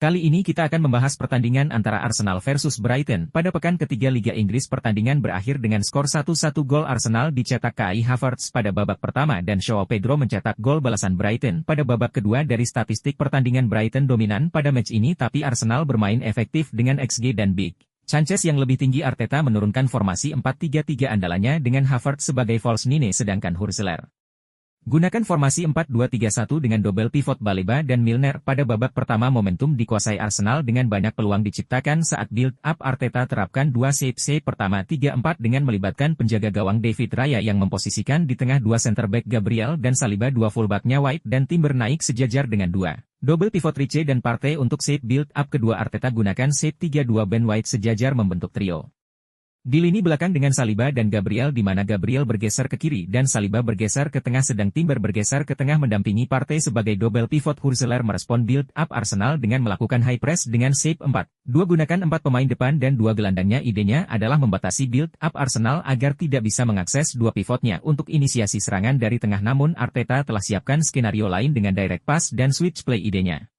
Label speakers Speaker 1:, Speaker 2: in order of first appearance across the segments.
Speaker 1: Kali ini kita akan membahas pertandingan antara Arsenal versus Brighton pada pekan ketiga Liga Inggris. Pertandingan berakhir dengan skor 1-1. Gol Arsenal dicetak Kai Havertz pada babak pertama dan Joao Pedro mencetak gol balasan Brighton pada babak kedua. Dari statistik pertandingan, Brighton dominan pada match ini, tapi Arsenal bermain efektif dengan XG dan Big Chances yang lebih tinggi. Arteta menurunkan formasi 4-3-3 andalannya dengan Havertz sebagai false nine, sedangkan Hurzeler gunakan formasi 4-2-3-1 dengan double pivot Baleba dan Milner. Pada babak pertama momentum dikuasai Arsenal dengan banyak peluang diciptakan saat build-up. Arteta terapkan dua shape pertama 3-4 dengan melibatkan penjaga gawang David Raya yang memposisikan di tengah dua center back Gabriel dan Saliba, dua fullbacknya White dan Timber naik sejajar dengan dua double pivot Rice dan Partey. Untuk shape build-up kedua, Arteta gunakan shape 3-2 Ben White sejajar membentuk trio di lini belakang dengan Saliba dan Gabriel, di mana Gabriel bergeser ke kiri dan Saliba bergeser ke tengah, sedang Timber bergeser ke tengah mendampingi Partey sebagai double pivot. Hurzeler merespon build up Arsenal dengan melakukan high press dengan shape 4-2, gunakan 4 pemain depan dan 2 gelandangnya. Idenya adalah membatasi build up Arsenal agar tidak bisa mengakses dua pivotnya untuk inisiasi serangan dari tengah, namun Arteta telah siapkan skenario lain dengan direct pass dan switch play. Idenya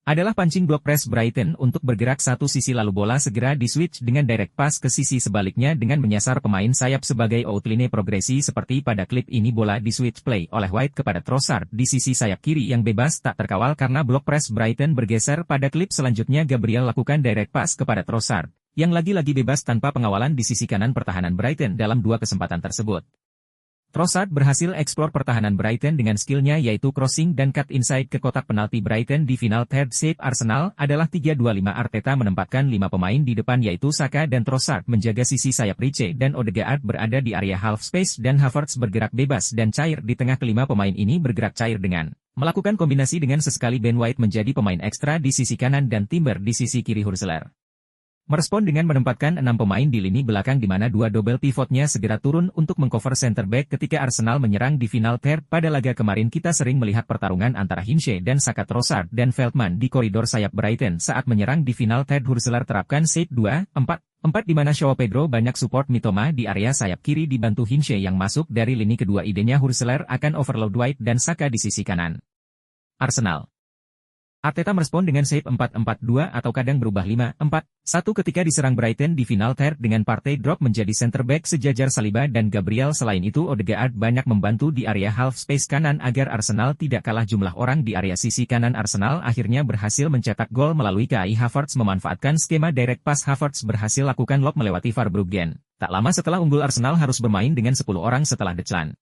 Speaker 1: adalah pancing block press Brighton untuk bergerak satu sisi lalu bola segera di switch dengan direct pass ke sisi sebaliknya dengan menyasar pemain sayap sebagai outline progresi. Seperti pada klip ini, bola di switch play oleh White kepada Trossard di sisi sayap kiri yang bebas tak terkawal karena block press Brighton bergeser. Pada klip selanjutnya, Gabriel lakukan direct pass kepada Trossard yang lagi-lagi bebas tanpa pengawalan di sisi kanan pertahanan Brighton. Dalam dua kesempatan tersebut, Trossard berhasil eksplor pertahanan Brighton dengan skillnya yaitu crossing dan cut inside ke kotak penalti. Brighton di final third shape Arsenal adalah 3-2-5. Arteta menempatkan 5 pemain di depan yaitu Saka dan Trossard menjaga sisi sayap. Rice dan Odegaard berada di area half space dan Havertz bergerak bebas dan cair di tengah. Kelima pemain ini bergerak cair dengan melakukan kombinasi dengan sesekali Ben White menjadi pemain ekstra di sisi kanan dan Timber di sisi kiri. Hurzeler merespon dengan menempatkan 6 pemain di lini belakang di mana dua double pivotnya segera turun untuk mengcover center back ketika Arsenal menyerang di final third. Pada laga kemarin kita sering melihat pertarungan antara Hinche dan Saka, Trossard dan Veltman di koridor sayap Brighton. Saat menyerang di final third, Hurzeler terapkan shape 2-4-4 di mana Joao Pedro banyak support Mitoma di area sayap kiri dibantu Hinche yang masuk dari lini kedua. Idenya Hurzeler akan overload White dan Saka di sisi kanan Arsenal. Arteta merespon dengan shape 4-4-2 atau kadang berubah 5-4-1 ketika diserang Brighton di final third dengan Partey drop menjadi center back sejajar Saliba dan Gabriel. Selain itu, Odegaard banyak membantu di area half space kanan agar Arsenal tidak kalah jumlah orang di area sisi kanan. Arsenal akhirnya berhasil mencetak gol melalui Kai Havertz memanfaatkan skema direct pass. Havertz berhasil lakukan lob melewati Verbruggen. Tak lama setelah unggul, Arsenal harus bermain dengan 10 orang setelah Declan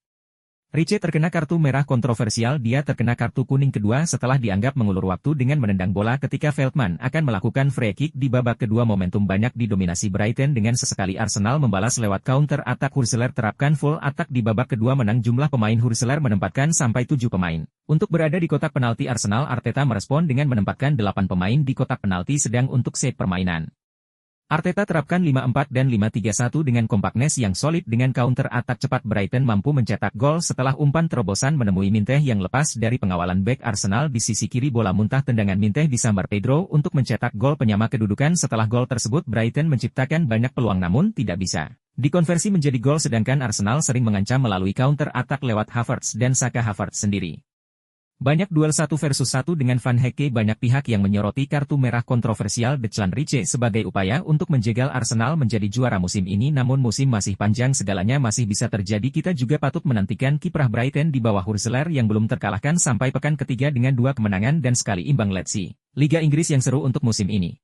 Speaker 1: Rice terkena kartu merah kontroversial. Dia terkena kartu kuning kedua setelah dianggap mengulur waktu dengan menendang bola ketika Veltman akan melakukan free kick di babak kedua. Momentum banyak didominasi Brighton dengan sesekali Arsenal membalas lewat counter attack. Hurzeler terapkan full attack di babak kedua menang jumlah pemain. Hurzeler menempatkan sampai 7 pemain untuk berada di kotak penalti Arsenal. Arteta merespon dengan menempatkan 8 pemain di kotak penalti. Sedang untuk shape permainan, Arteta terapkan 5-4 dan 5-3-1 dengan kompakness yang solid. Dengan counter attack cepat, Brighton mampu mencetak gol setelah umpan terobosan menemui Minteh yang lepas dari pengawalan back Arsenal di sisi kiri. Bola muntah tendangan Minteh disambar Pedro untuk mencetak gol penyama kedudukan. Setelah gol tersebut, Brighton menciptakan banyak peluang namun tidak bisa dikonversi menjadi gol, sedangkan Arsenal sering mengancam melalui counter attack lewat Havertz dan Saka. Havertz sendiri banyak duel 1 versus 1 dengan Van Hecke. Banyak pihak yang menyoroti kartu merah kontroversial Declan Rice sebagai upaya untuk menjegal Arsenal menjadi juara musim ini, namun musim masih panjang, segalanya masih bisa terjadi. Kita juga patut menantikan kiprah Brighton di bawah Hurzeler yang belum terkalahkan sampai pekan ketiga dengan 2 kemenangan dan sekali imbang. Let's see Liga Inggris yang seru untuk musim ini.